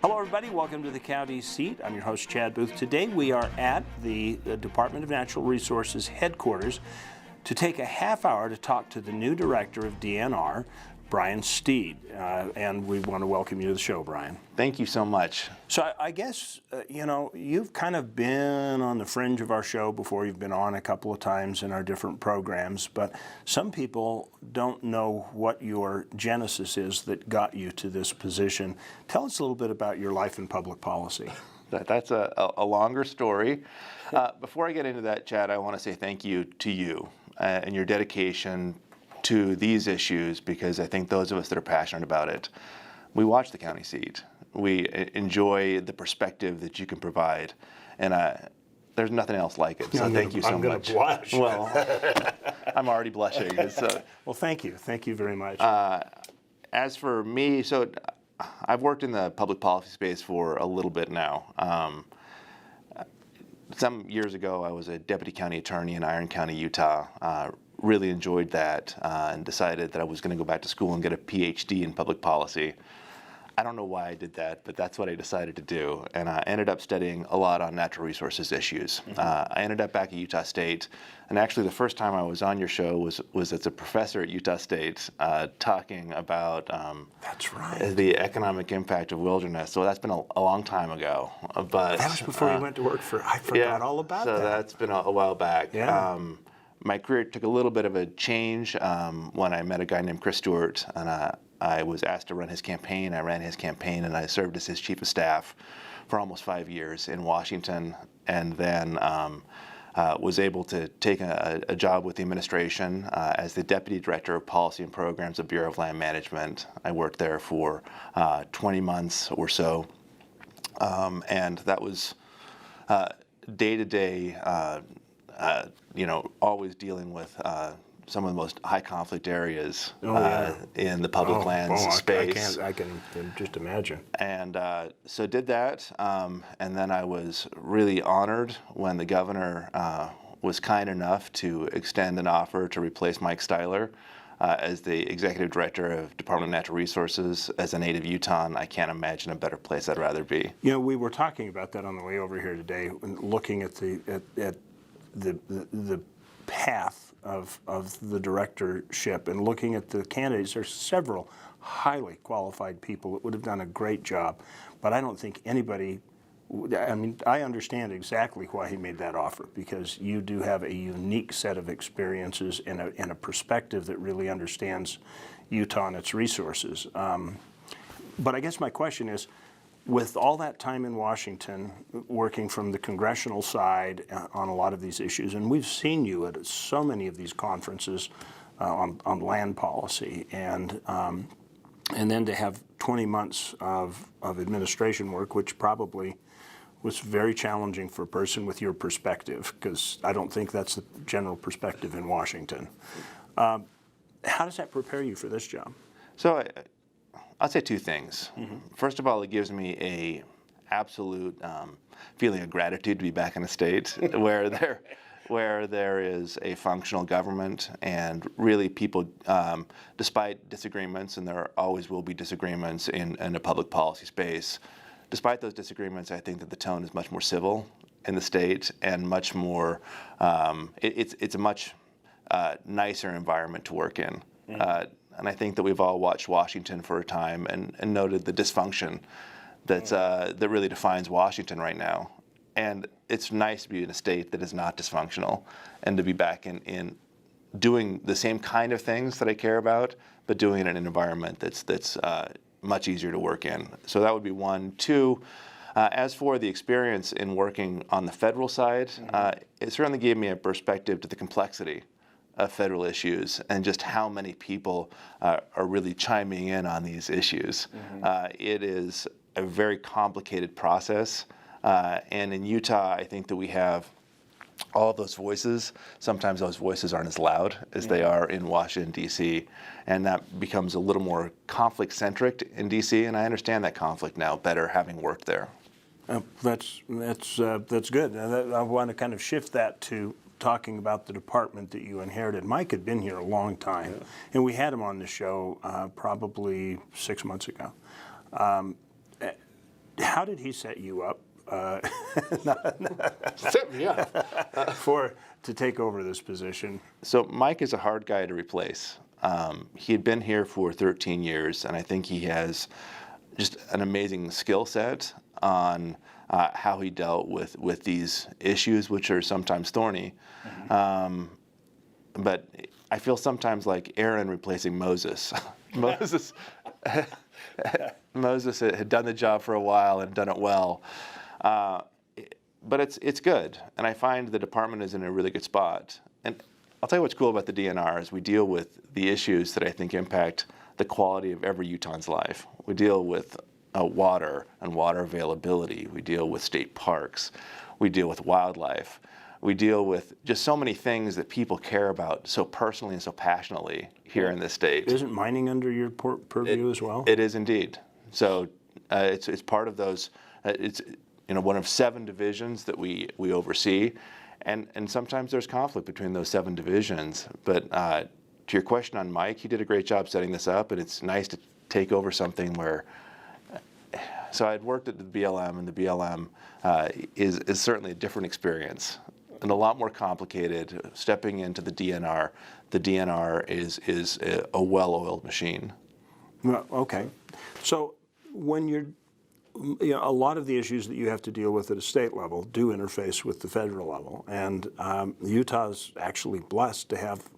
Hello, everybody. Welcome to the county seat. I'm your host, Chad Booth. Today we are at the Department of Natural Resources headquarters to take a half hour to talk to the new director of DNR, Brian Steed. And we want to welcome you to the show, Brian. Thank you so much. So I guess, you've kind of been on the fringe of our show before. You've been on a couple of times in our different programs, but some people don't know what your genesis is that got you to this position. Tell us a little bit about your life in public policy. That's a longer story. Before I get into that, Chad, I want to say thank you to you and your dedication to these issues, because I think those of us that are passionate about it, we watch the county seat. We enjoy the perspective that you can provide, and there's nothing else like it. So thank you so much. I'm going to blush. Well, I'm already blushing. Well, thank you. Thank you very much. As for me, so I've worked in the public policy space for a little bit now. Some years ago, I was a deputy county attorney in Iron County, Utah. Really enjoyed that and decided that I was going to go back to school and get a PhD in public policy. I don't know why I did that, but that's what I decided to do. And I ended up studying a lot on natural resources issues. I ended up back at Utah State. And actually, the first time I was on your show was as a professor at Utah State talking about that's right. the economic impact of wilderness. So that's been a long time ago. But that was before you went to work for, I forgot all about that. So that's been a while back. Yeah. My career took a little bit of a change when I met a guy named Chris Stewart, and I was asked to run his campaign. I ran his campaign, and I served as his chief of staff for almost 5 years in Washington, and then was able to take a job with the administration as the deputy director of policy and programs of Bureau of Land Management. I worked there for 20 months or so, and that was day-to-day, always dealing with some of the most high conflict areas in the public lands space. I can just imagine. And so did that, and then I was really honored when the governor was kind enough to extend an offer to replace Mike Styler as the executive director of Department of Natural Resources. As a native Utahn, I can't imagine a better place I'd rather be. We were talking about that on the way over here today, looking at the path of the directorship and looking at the candidates. There's several highly qualified people that would have done a great job, but I don't think anybody, I understand exactly why he made that offer, because you do have a unique set of experiences and a perspective that really understands Utah and its resources. But I guess my question is, with all that time in Washington, working from the congressional side on a lot of these issues, and we've seen you at so many of these conferences on land policy, and then to have 20 months of administration work, which probably was very challenging for a person with your perspective, because I don't think that's the general perspective in Washington. How does that prepare you for this job? So I'll say two things. Mm-hmm. First of all, it gives me a absolute feeling of gratitude to be back in a state where there is a functional government, and really people, despite disagreements, and there always will be disagreements in a public policy space, despite those disagreements, I think that the tone is much more civil in the state and much more, it's a much nicer environment to work in. Mm-hmm. And I think that we've all watched Washington for a time and noted the dysfunction that really defines Washington right now. And it's nice to be in a state that is not dysfunctional and to be back in doing the same kind of things that I care about, but doing it in an environment that's much easier to work in. So that would be one. Two, as for the experience in working on the federal side, it certainly gave me a perspective to the complexity of federal issues and just how many people are really chiming in on these issues. Mm-hmm. It is a very complicated process, and in Utah, I think that we have all those voices. Sometimes those voices aren't as loud as they are in Washington, D.C., and that becomes a little more conflict-centric in D.C., and I understand that conflict now better having worked there. That's good. I want to kind of shift that to talking about the department that you inherited. Mike had been here a long time, and we had him on the show probably 6 months ago. How did he set you up Set me up. to take over this position? So Mike is a hard guy to replace. He had been here for 13 years, and I think he has just an amazing skill set on how he dealt with these issues, which are sometimes thorny. But I feel sometimes like Aaron replacing Moses. Moses had done the job for a while and done it well. But it's good, and I find the department is in a really good spot. And I'll tell you what's cool about the DNR is we deal with the issues that I think impact the quality of every Utahns life. We deal with water and water availability. We deal with state parks. We deal with wildlife. We deal with just so many things that people care about so personally and so passionately here in this state. Isn't mining under your purview as well? It is indeed. So it's part of those. It's one of 7 divisions that we oversee, and sometimes there's conflict between those 7 divisions. But to your question on Mike, he did a great job setting this up, and it's nice to take over something where. So I'd worked at the BLM, and the BLM is certainly a different experience and a lot more complicated. Stepping into the DNR is a well-oiled machine. Well, okay. So when you're, a lot of the issues that you have to deal with at a state level do interface with the federal level, and Utah's actually blessed to have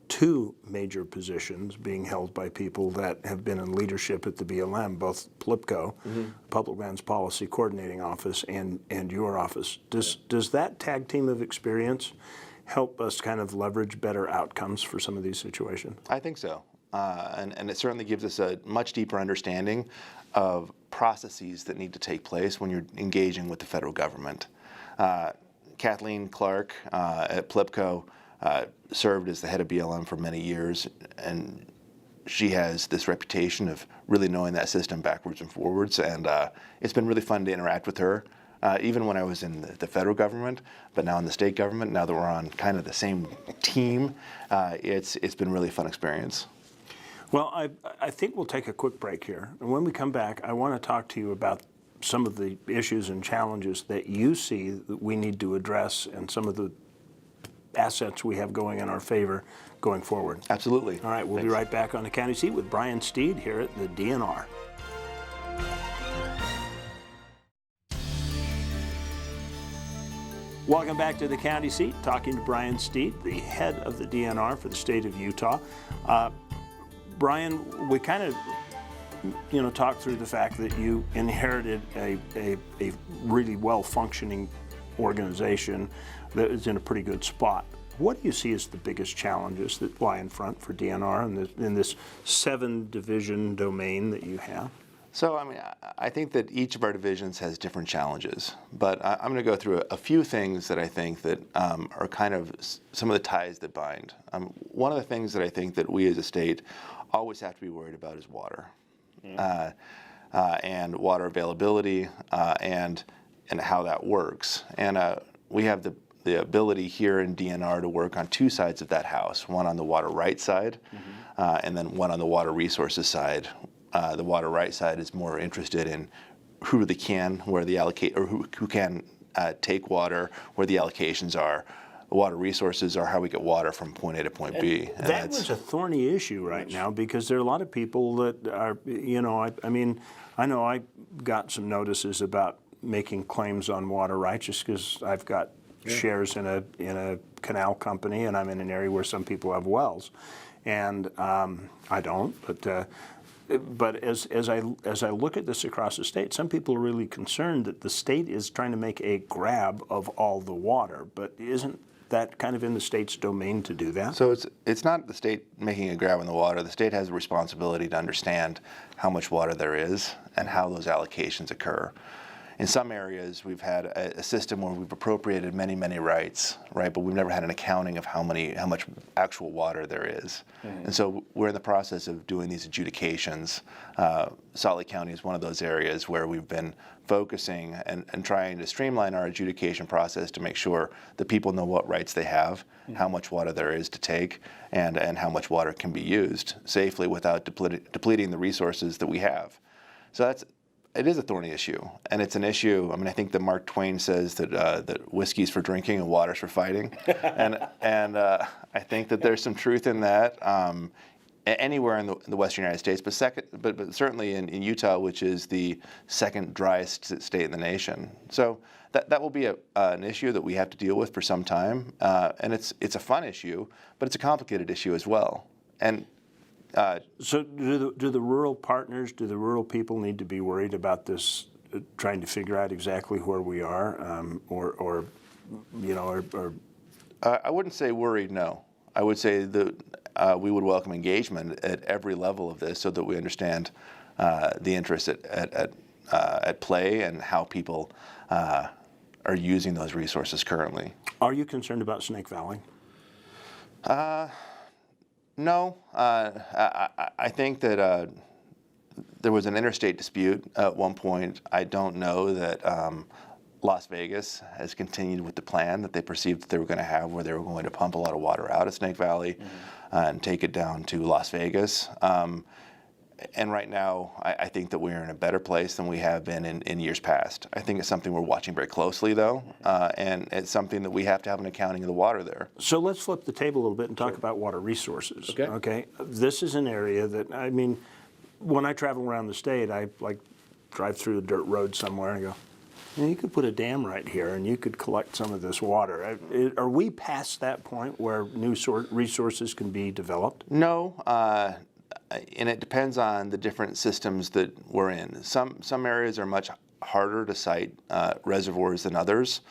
2 major positions being held by people that have been in leadership at the BLM, both PLPCO, Public Lands Policy Coordinating Office, and your office. Does that tag team of experience help us kind of leverage better outcomes for some of these situations? I think so. And it certainly gives us a much deeper understanding of processes that need to take place when you're engaging with the federal government. Kathleen Clark at PLPCO served as the head of BLM for many years, and she has this reputation of really knowing that system backwards and forwards, and it's been really fun to interact with her, even when I was in the federal government, but now in the state government, now that we're on kind of the same team, it's been a really fun experience. Well, I think we'll take a quick break here, and when we come back, I want to talk to you about some of the issues and challenges that you see that we need to address and some of the assets we have going in our favor going forward. Absolutely. All right, we'll be right back on the County Seat with Brian Steed here at the DNR. Welcome back to the County Seat, talking to Brian Steed, the head of the DNR for the state of Utah. Brian, we kind of talked through the fact that you inherited a really well-functioning organization that is in a pretty good spot. What do you see as the biggest challenges that lie in front for DNR in this 7-division domain that you have? So, I think that each of our divisions has different challenges, but I'm going to go through a few things that I think that are kind of some of the ties that bind. One of the things that I think that we as a state always have to be worried about is water, and water availability, and how that works. And we have the ability here in DNR to work on 2 sides of that house, one on the water right side, and then one on the water resources side. The water right side is more interested in who really can, where the who can take water, where the allocations are. The water resources are how we get water from point A to point B. And that was a thorny issue right now because there are a lot of people that are, I know I got some notices about making claims on water rights just because I've got shares in a canal company, and I'm in an area where some people have wells, and I don't. But as I look at this across the state, some people are really concerned that the state is trying to make a grab of all the water. But isn't that kind of in the state's domain to do that? So it's not the state making a grab on the water. The state has a responsibility to understand how much water there is and how those allocations occur. In some areas, we've had a system where we've appropriated many, many rights, right? But we've never had an accounting of how much actual water there is. And so we're in the process of doing these adjudications. Salt Lake County is one of those areas where we've been focusing and trying to streamline our adjudication process to make sure that people know what rights they have, how much water there is to take, and how much water can be used safely without depleting the resources that we have. So it is a thorny issue, and it's an issue. I mean, I think that Mark Twain says that whiskey's for drinking and water's for fighting, and I think that there's some truth in that. Anywhere in the Western United States, but certainly in Utah, which is the second driest state in the nation. So that will be an issue that we have to deal with for some time, and it's a fun issue, but it's a complicated issue as well. And so do the rural partners, do the rural people need to be worried about this, trying to figure out exactly where we are, or I wouldn't say worried, no. I would say that we would welcome engagement at every level of this so that we understand the interest at play and how people are using those resources currently. Are you concerned about Snake Valley? No. I think that there was an interstate dispute at one point. I don't know that Las Vegas has continued with the plan that they perceived that they were going to have, where they were going to pump a lot of water out of Snake Valley and take it down to Las Vegas. And right now, I think that we're in a better place than we have been in years past. I think it's something we're watching very closely, though, and it's something that we have to have an accounting of the water there. So let's flip the table a little bit and talk about water resources. Okay. This is an area that, I mean, when I travel around the state, I drive through a dirt road somewhere and I go, you could put a dam right here and you could collect some of this water. Are we past that point where new resources can be developed? No, and it depends on the different systems that we're in. Some areas are much harder to site reservoirs than others.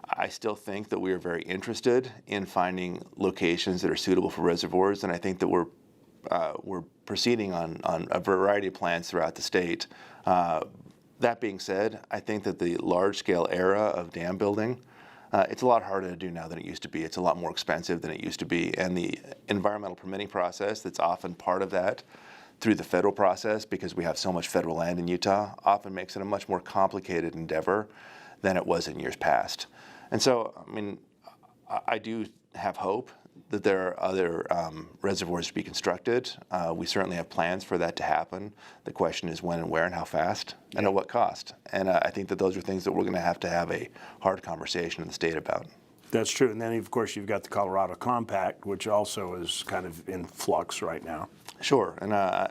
I still think that we are very interested in finding locations that are suitable for reservoirs, and I think that we're proceeding on a variety of plans throughout the state. That being said, I think that the large-scale era of dam building, it's a lot harder to do now than it used to be. It's a lot more expensive than it used to be. And the environmental permitting process that's often part of that through the federal process, because we have so much federal land in Utah, often makes it a much more complicated endeavor than it was in years past. And so, I mean, I do have hope that there are other reservoirs to be constructed. We certainly have plans for that to happen. The question is when and where and how fast and at what cost. And I think that those are things that we're going to have a hard conversation in the state about. That's true. And then, of course, you've got the Colorado Compact, which also is kind of in flux right now. Sure. And I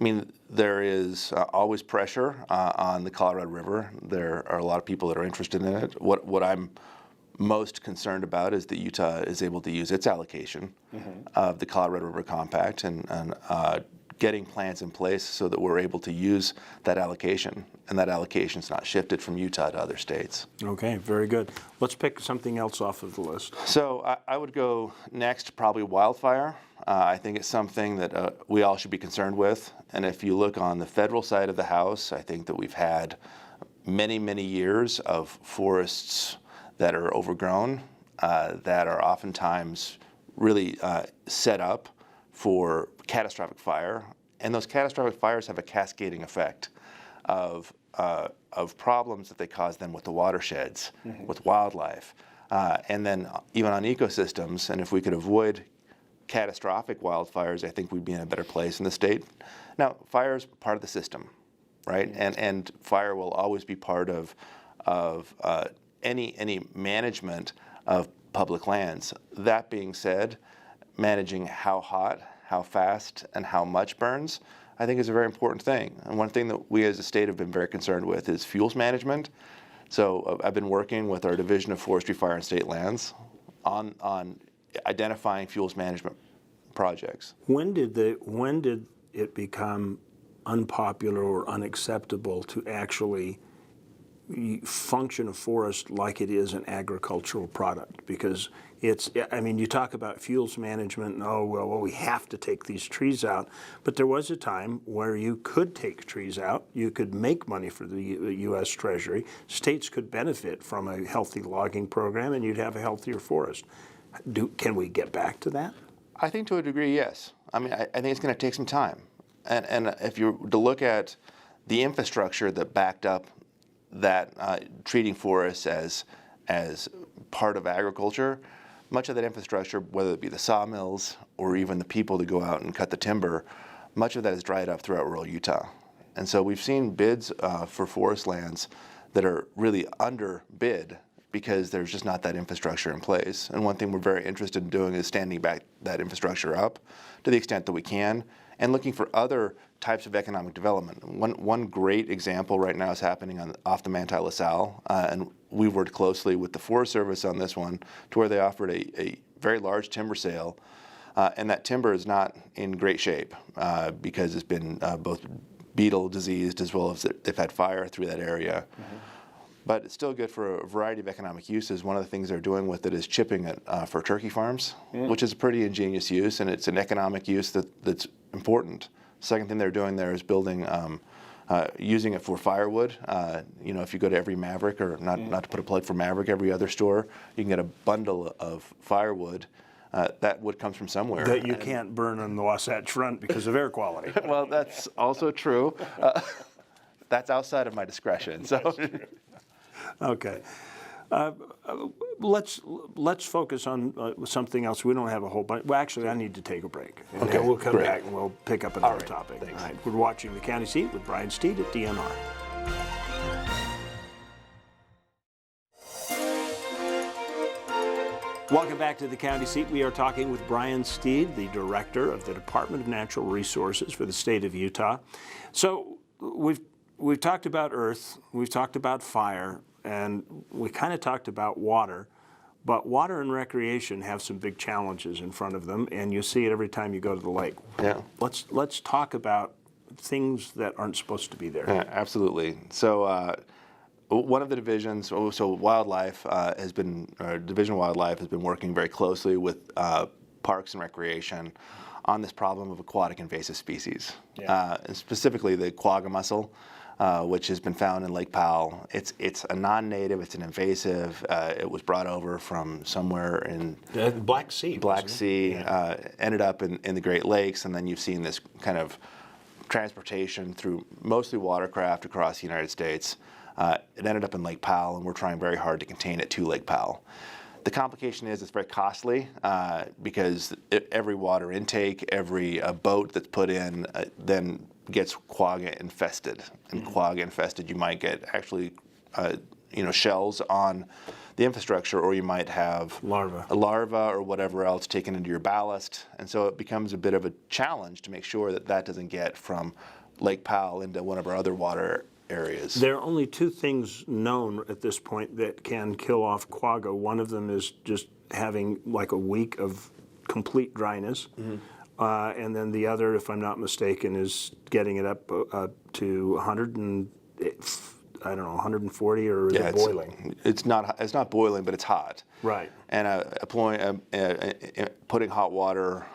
mean, there is always pressure on the Colorado River. There are a lot of people that are interested in it. What I'm most concerned about is that Utah is able to use its allocation of the Colorado River Compact and getting plans in place so that we're able to use that allocation, and that allocation is not shifted from Utah to other states. Okay, very good. Let's pick something else off of the list. So I would go next, probably wildfire. I think it's something that we all should be concerned with. And if you look on the federal side of the house, I think that we've had many, many years of forests that are overgrown, that are oftentimes really set up for catastrophic fire. And those catastrophic fires have a cascading effect of problems that they cause then with the watersheds, with wildlife, and then even on ecosystems. And if we could avoid catastrophic wildfires, I think we'd be in a better place in the state. Now, fire is part of the system, right? And fire will always be part of any management of public lands. That being said, managing how hot, how fast, and how much burns, I think is a very important thing. And one thing that we as a state have been very concerned with is fuels management. So I've been working with our Division of Forestry, Fire, and State Lands on identifying fuels management projects. When did it become unpopular or unacceptable to actually function a forest like it is an agricultural product? Because I mean, you talk about fuels management and, oh, well, we have to take these trees out. But there was a time where you could take trees out. You could make money for the U.S. Treasury. States could benefit from a healthy logging program, and you'd have a healthier forest. Can we get back to that? I think to a degree, yes. I mean, I think it's going to take some time. And if you were to look at the infrastructure that backed up that treating forests as part of agriculture, much of that infrastructure, whether it be the sawmills or even the people that go out and cut the timber, much of that is dried up throughout rural Utah. And so we've seen bids for forest lands that are really under bid because there's just not that infrastructure in place. And one thing we're very interested in doing is standing back that infrastructure up to the extent that we can and looking for other types of economic development. One great example right now is happening off the Manti La Salle, and we've worked closely with the Forest Service on this one to where they offered a very large timber sale, and that timber is not in great shape because it's been both beetle diseased as well as they've had fire through that area. Mm-hmm. But it's still good for a variety of economic uses. One of the things they're doing with it is chipping it for turkey farms, which is a pretty ingenious use, and it's an economic use that's important. Second thing they're doing there is building, using it for firewood. If you go to every Maverick, or not to put a plug for Maverick, every other store, you can get a bundle of firewood. That wood comes from somewhere. That you can't burn on the Wasatch Front because of air quality. Well, that's also true. That's outside of my discretion. So. Okay. Let's focus on something else. We don't have a whole bunch. Well, actually, I need to take a break. And Okay, then we'll come great. back and we'll pick up another All right, topic. thanks. All right. We're watching The County Seat with Brian Steed at DNR. Welcome back to The County Seat. We are talking with Brian Steed, the Director of the Department of Natural Resources for the state of Utah. So we've talked about earth, we've talked about fire, and we kind of talked about water. But water and recreation have some big challenges in front of them, and you see it every time you go to the lake. Yeah. Let's talk about things that aren't supposed to be there. Yeah, absolutely. So one of the divisions, wildlife Division of Wildlife has been working very closely with Parks and Recreation on this problem of aquatic invasive species, and specifically the Quagga Mussel, which has been found in Lake Powell. It's a non-native, it's an invasive. It was brought over from somewhere in The Black Sea. Black Sea, ended up in the Great Lakes, and then you've seen this kind of transportation through mostly watercraft across the United States. It ended up in Lake Powell, and we're trying very hard to contain it to Lake Powell. The complication is it's very costly because every water intake, every boat that's put in then gets quagga infested. And quagga infested, you might get actually shells on the infrastructure, or you might have a larva or whatever else taken into your ballast. And so it becomes a bit of a challenge to make sure that that doesn't get from Lake Powell into one of our other water areas. There are only two things known at this point that can kill off quagga. One of them is just having like a week of complete dryness. And then the other, if I'm not mistaken, is getting it up to 140, or is it boiling? It's not boiling, but it's hot. Right. And putting hot water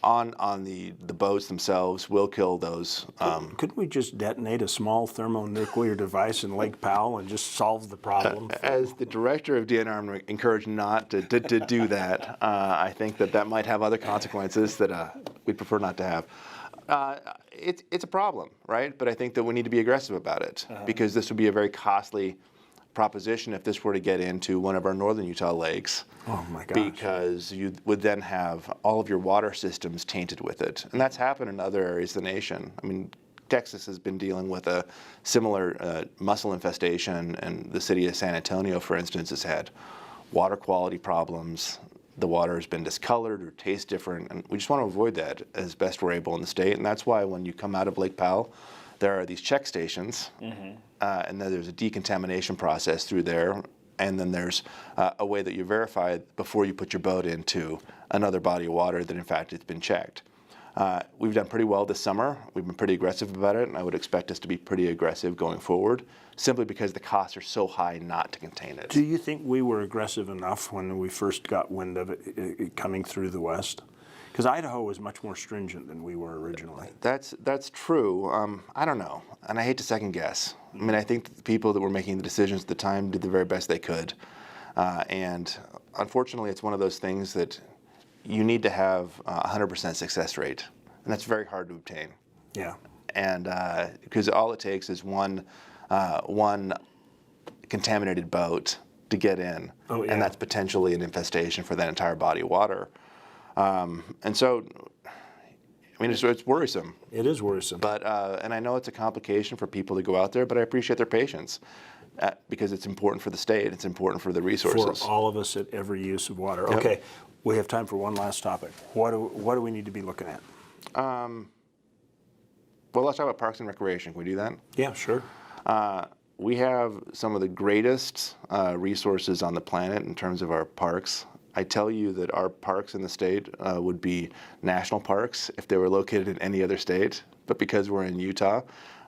on the boats themselves will kill those. Couldn't we just detonate a small thermonuclear device in Lake Powell and just solve the problem? As the director of DNR, I'm encouraged not to do that. I think that might have other consequences that we'd prefer not to have. It's a problem, right? But I think that we need to be aggressive about it because this would be a very costly proposition if this were to get into one of our northern Utah lakes. Oh my gosh. Because you would then have all of your water systems tainted with it. And that's happened in other areas of the nation. I mean, Texas has been dealing with a similar mussel infestation, and the city of San Antonio, for instance, has had water quality problems. The water has been discolored or tastes different, and we just want to avoid that as best we're able in the state. And that's why when you come out of Lake Powell, there are these check stations, and then there's a decontamination process through there, and then there's a way that you verify before you put your boat into another body of water that in fact it's been checked. We've done pretty well this summer. We've been pretty aggressive about it, and I would expect us to be pretty aggressive going forward, simply because the costs are so high not to contain it. Do you think we were aggressive enough when we first got wind of it coming through the West? Because Idaho was much more stringent than we were originally. That's true. I don't know, and I hate to second guess. I mean, I think that the people that were making the decisions at the time did the very best they could, and unfortunately, it's one of those things that you need to have a 100% success rate, and that's very hard to obtain. Yeah. And because all it takes is one contaminated boat to get in, and that's potentially an infestation for that entire body of water. And so I mean, it's worrisome. It is worrisome. But and I know it's a complication for people to go out there, but I appreciate their patience because it's important for the state. It's important for the resources. For all of us at every use of water. Yep. Okay, we have time for one last topic. What do we need to be looking at? Well, let's talk about Parks and Recreation. Can we do that? Yeah, sure. We have some of the greatest resources on the planet in terms of our parks. I tell you that our parks in the state would be national parks if they were located in any other state. But because we're in Utah,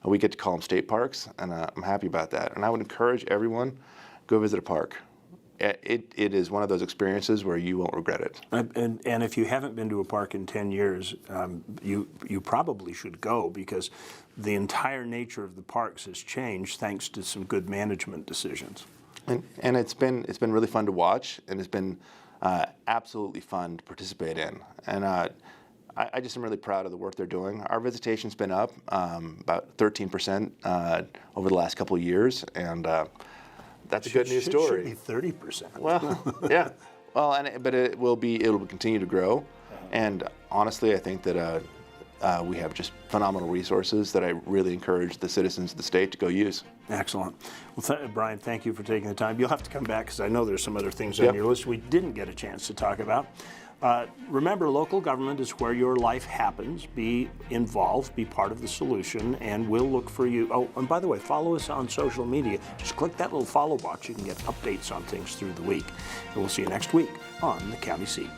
we get to call them state parks, and I'm happy about that. And I would encourage everyone, go visit a park. It is one of those experiences where you won't regret it. And if you haven't been to a park in 10 years, you probably should go, because the entire nature of the parks has changed thanks to some good management decisions. And it's been really fun to watch, and it's been absolutely fun to participate in. And I just am really proud of the work they're doing. Our visitation's been up about 13% over the last couple of years, and that's a good news story. Should be 30%. Well, yeah. Well, but it'll continue to grow, and honestly, I think that we have just phenomenal resources that I really encourage the citizens of the state to go use. Excellent. Well, Brian, thank you for taking the time. You'll have to come back because I know there's some other things on Yep. your list we didn't get a chance to talk about. Remember, local government is where your life happens. Be involved, be part of the solution, and we'll look for you. Oh, and by the way, follow us on social media. Just click that little follow box. You can get updates on things through the week. And we'll see you next week on The County Seat.